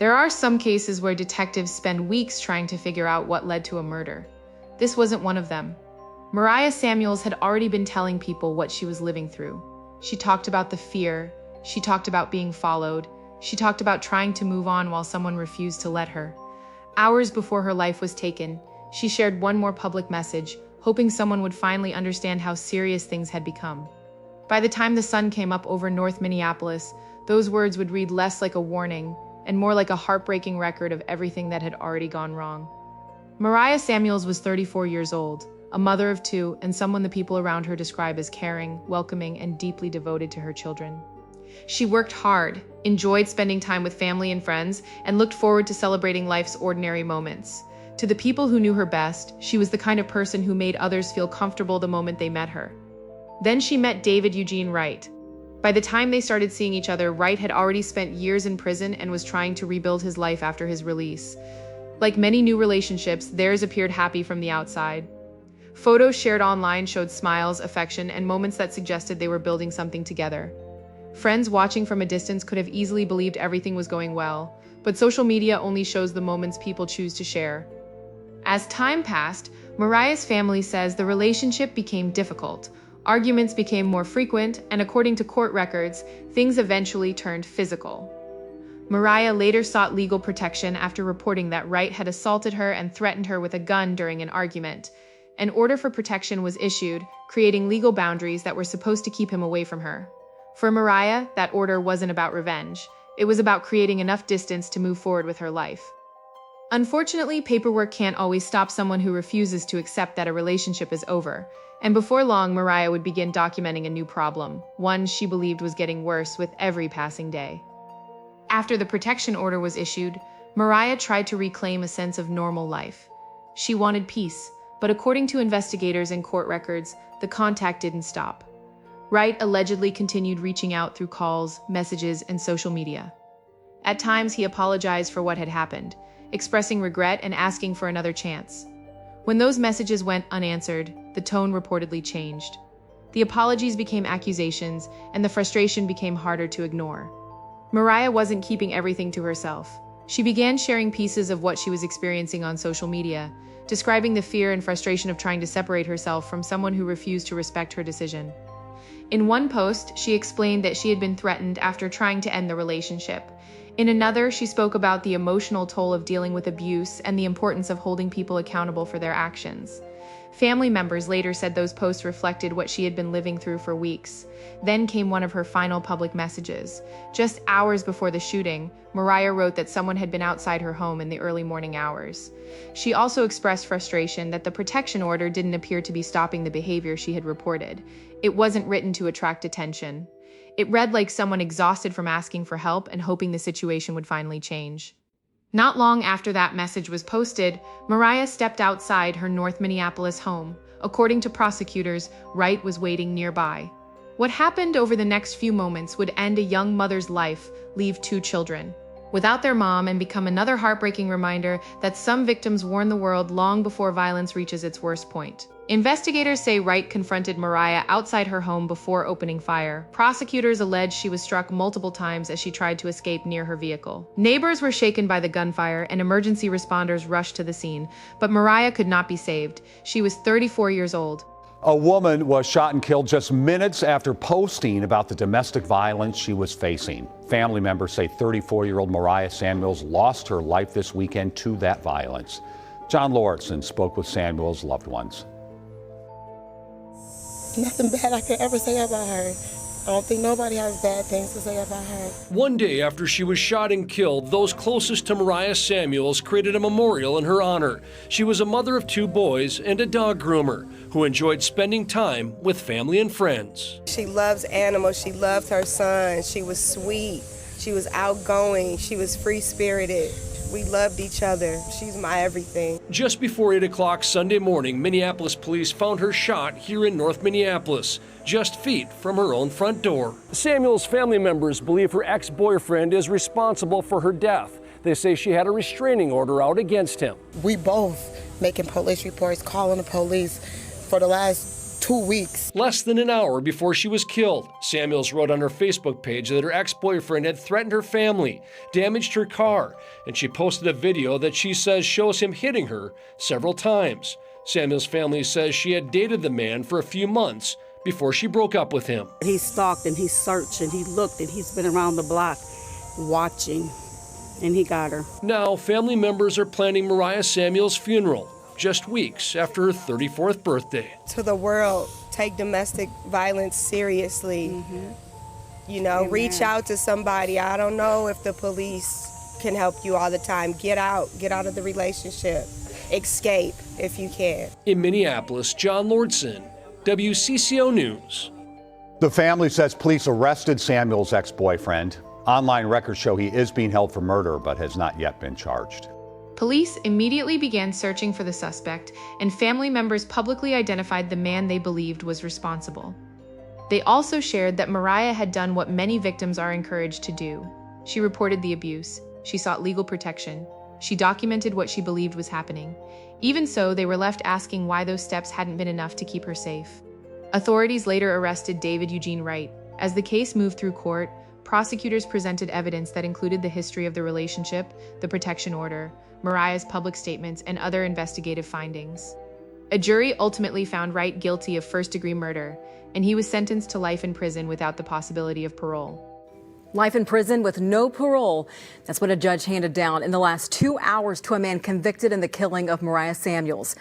There are some cases where detectives spend weeks trying to figure out what led to a murder. This wasn't one of them. Mariah Samuels had already been telling people what she was living through. She talked about the fear. She talked about being followed. She talked about trying to move on while someone refused to let her. Hours before her life was taken, she shared one more public message, hoping someone would finally understand how serious things had become. By the time the sun came up over North Minneapolis, those words would read less like a warning and more like a heartbreaking record of everything that had already gone wrong. Mariah Samuels was 34 years old, a mother of two, and someone the people around her describe as caring, welcoming, and deeply devoted to her children. She worked hard, enjoyed spending time with family and friends, and looked forward to celebrating life's ordinary moments. To the people who knew her best, she was the kind of person who made others feel comfortable the moment they met her. Then she met David Eugene Wright. By the time they started seeing each other, Wright had already spent years in prison and was trying to rebuild his life after his release. Like many new relationships, theirs appeared happy from the outside. Photos shared online showed smiles, affection, and moments that suggested they were building something together. Friends watching from a distance could have easily believed everything was going well, but social media only shows the moments people choose to share. As time passed, Mariah's family says the relationship became difficult. Arguments became more frequent, and according to court records, things eventually turned physical. Mariah later sought legal protection after reporting that Wright had assaulted her and threatened her with a gun during an argument. An order for protection was issued, creating legal boundaries that were supposed to keep him away from her. For Mariah, that order wasn't about revenge. It was about creating enough distance to move forward with her life. Unfortunately, paperwork can't always stop someone who refuses to accept that a relationship is over. And before long, Mariah would begin documenting a new problem, one she believed was getting worse with every passing day. After the protection order was issued, Mariah tried to reclaim a sense of normal life. She wanted peace, but according to investigators and court records, the contact didn't stop. Wright allegedly continued reaching out through calls, messages, and social media. At times, he apologized for what had happened, expressing regret and asking for another chance. When those messages went unanswered, the tone reportedly changed. The apologies became accusations, and the frustration became harder to ignore. Mariah wasn't keeping everything to herself. She began sharing pieces of what she was experiencing on social media, describing the fear and frustration of trying to separate herself from someone who refused to respect her decision. In one post, she explained that she had been threatened after trying to end the relationship. In another, she spoke about the emotional toll of dealing with abuse and the importance of holding people accountable for their actions. Family members later said those posts reflected what she had been living through for weeks. Then came one of her final public messages. Just hours before the shooting, Mariah wrote that someone had been outside her home in the early morning hours. She also expressed frustration that the protection order didn't appear to be stopping the behavior she had reported. It wasn't written to attract attention. It read like someone exhausted from asking for help and hoping the situation would finally change. Not long after that message was posted, Mariah stepped outside her North Minneapolis home. According to prosecutors, Wright was waiting nearby. What happened over the next few moments would end a young mother's life, leave two children without their mom, and become another heartbreaking reminder that some victims warn the world long before violence reaches its worst point. Investigators say Wright confronted Mariah outside her home before opening fire. Prosecutors allege she was struck multiple times as she tried to escape near her vehicle. Neighbors were shaken by the gunfire, and emergency responders rushed to the scene, but Mariah could not be saved. She was 34 years old. A woman was shot and killed just minutes after posting about the domestic violence she was facing. Family members say 34-year-old Mariah Samuels lost her life this weekend to that violence. John Lauritsen spoke with Samuels' loved ones. Nothing bad I could ever say about her. I don't think nobody has bad things to say about her. One day after she was shot and killed, those closest to Mariah Samuels created a memorial in her honor. She was a mother of two boys and a dog groomer who enjoyed spending time with family and friends. She loves animals. She loved her son. She was sweet. She was outgoing. She was free-spirited. We loved each other. She's my everything. Just before 8 o'clock Sunday morning, Minneapolis police found her shot here in North Minneapolis, just feet from her own front door. Samuel's family members believe her ex-boyfriend is responsible for her death. They say she had a restraining order out against him. We both making police reports, calling the police for the last 2 weeks. Less than an hour before she was killed, Samuels wrote on her Facebook page that her ex-boyfriend had threatened her family, damaged her car, and she posted a video that she says shows him hitting her several times. Samuels' family says she had dated the man for a few months before she broke up with him. He stalked and he searched and he looked and he's been around the block watching, and he got her. Now, family members are planning Mariah Samuels' funeral just weeks after her 34th birthday. To the world, take domestic violence seriously. You know, reach out to somebody. I don't know if the police can help you all the time. Get out of the relationship. Escape if you can. In Minneapolis, John Lordson, WCCO News. The family says police arrested Samuel's ex-boyfriend. Online records show he is being held for murder, but has not yet been charged. Police immediately began searching for the suspect, and family members publicly identified the man they believed was responsible. They also shared that Mariah had done what many victims are encouraged to do. She reported the abuse. She sought legal protection. She documented what she believed was happening. Even so, they were left asking why those steps hadn't been enough to keep her safe. Authorities later arrested David Eugene Wright. As the case moved through court, prosecutors presented evidence that included the history of the relationship, the protection order, Mariah's public statements, and other investigative findings. A jury ultimately found Wright guilty of first-degree murder, and he was sentenced to life in prison without the possibility of parole. Life in prison with no parole. That's what a judge handed down in the last 2 hours to a man convicted in the killing of Mariah Samuels.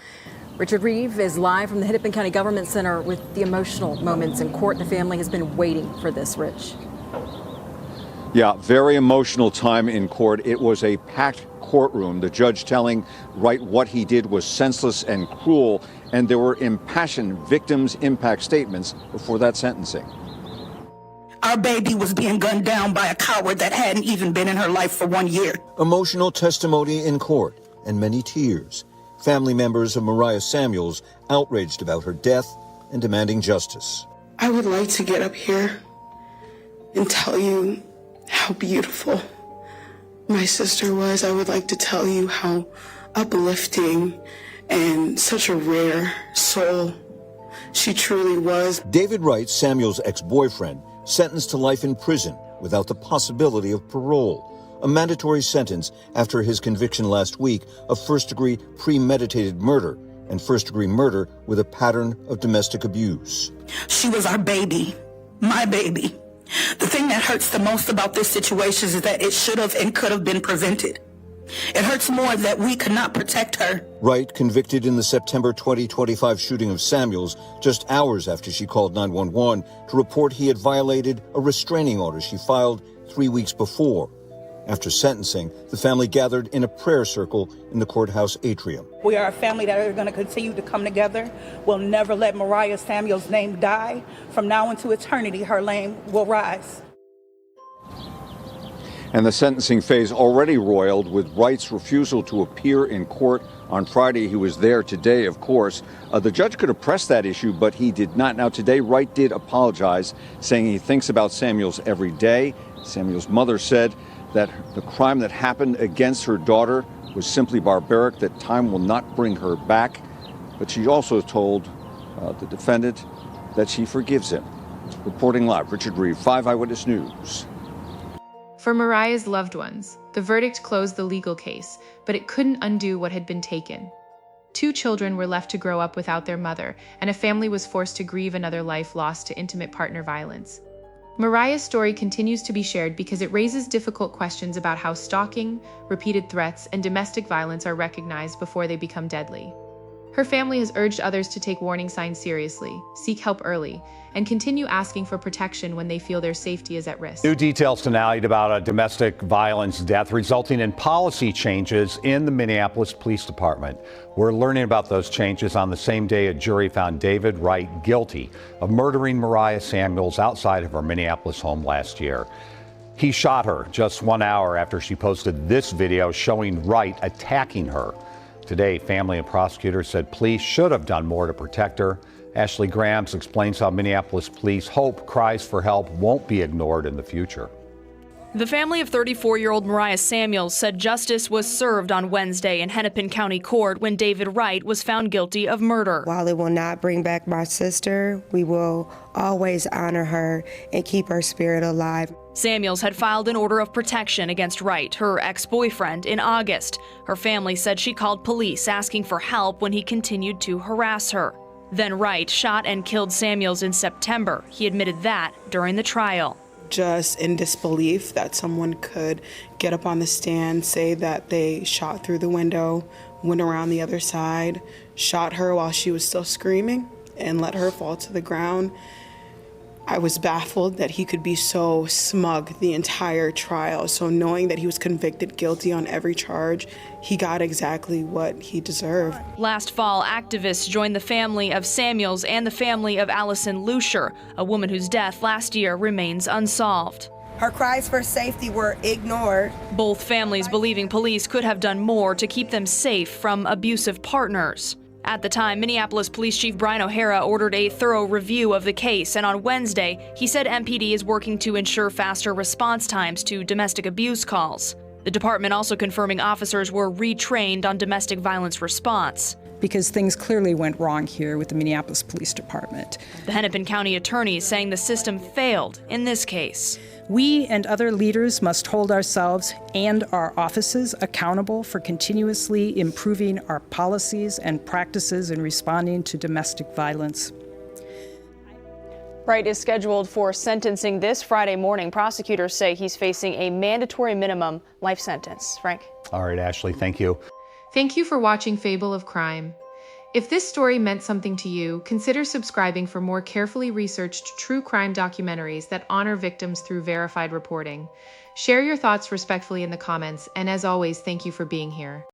Richard Reeve is live from the Hennepin County Government Center with the emotional moments in court. The family has been waiting for this, Rich. Yeah, very emotional time in court. It was a packed courtroom. The judge telling Wright what he did was senseless and cruel, and there were impassioned victims' impact statements before that sentencing. Our baby was being gunned down by a coward that hadn't even been in her life for 1 year. Emotional testimony in court and many tears. Family members of Mariah Samuels outraged about her death and demanding justice. I would like to get up here and tell you how beautiful my sister was. I would like to tell you how uplifting and such a rare soul she truly was. David Wright, Samuel's ex-boyfriend, sentenced to life in prison without the possibility of parole, a mandatory sentence after his conviction last week of first-degree premeditated murder and first-degree murder with a pattern of domestic abuse. She was our baby, my baby. The thing that hurts the most about this situation is that it should have and could have been prevented. It hurts more that we could not protect her. Wright, convicted in the September 2025 shooting of Samuels just hours after she called 911 to report he had violated a restraining order she filed 3 weeks before. After sentencing, the family gathered in a prayer circle in the courthouse atrium. We are a family that are going to continue to come together. We'll never let Mariah Samuels' name die. From now into eternity, her name will rise. And the sentencing phase already roiled with Wright's refusal to appear in court on Friday. He was there today, of course. The judge could have pressed that issue, but he did not. Now, today, Wright did apologize, saying he thinks about Samuels every day. Samuels' mother said that the crime that happened against her daughter was simply barbaric, that time will not bring her back. But she also told the defendant that she forgives him. Reporting live, Richard Reeve, 5 Eyewitness News. For Mariah's loved ones, the verdict closed the legal case, but it couldn't undo what had been taken. 2 children were left to grow up without their mother, and a family was forced to grieve another life lost to intimate partner violence. Mariah's story continues to be shared because it raises difficult questions about how stalking, repeated threats, and domestic violence are recognized before they become deadly. Her family has urged others to take warning signs seriously, seek help early, and continue asking for protection when they feel their safety is at risk. New details tonight about a domestic violence death resulting in policy changes in the Minneapolis Police Department. We're learning about those changes on the same day a jury found David Wright guilty of murdering Mariah Samuels outside of her Minneapolis home last year. He shot her just 1 hour after she posted this video showing Wright attacking her. Today, family and prosecutors said police should have done more to protect her. Ashley Grams explains how Minneapolis police hope cries for help won't be ignored in the future. The family of 34-year-old Mariah Samuels said justice was served on Wednesday in Hennepin County Court when David Wright was found guilty of murder. While it will not bring back my sister, we will always honor her and keep her spirit alive. Samuels had filed an order of protection against Wright, her ex-boyfriend, in August. Her family said she called police asking for help when he continued to harass her. Then Wright shot and killed Samuels in September. He admitted that during the trial. Just in disbelief that someone could get up on the stand, say that they shot through the window, went around the other side, shot her while she was still screaming, and let her fall to the ground. I was baffled that he could be so smug the entire trial. So knowing that he was convicted guilty on every charge, he got exactly what he deserved. Last fall, activists joined the family of Samuels and the family of Allison Lucier, a woman whose death last year remains unsolved. Her cries for safety were ignored. Both families believing police could have done more to keep them safe from abusive partners. At the time, Minneapolis Police Chief Brian O'Hara ordered a thorough review of the case, and on Wednesday, he said MPD is working to ensure faster response times to domestic abuse calls. The department also confirming officers were retrained on domestic violence response. Because things clearly went wrong here with the Minneapolis Police Department. The Hennepin County attorney saying the system failed in this case. We and other leaders must hold ourselves and our offices accountable for continuously improving our policies and practices in responding to domestic violence. Wright is scheduled for sentencing this Friday morning. Prosecutors say he's facing a mandatory minimum life sentence. Frank? All right, Ashley, thank you. Thank you for watching Fable of Crime. If this story meant something to you, consider subscribing for more carefully researched true crime documentaries that honor victims through verified reporting. Share your thoughts respectfully in the comments, and as always, thank you for being here.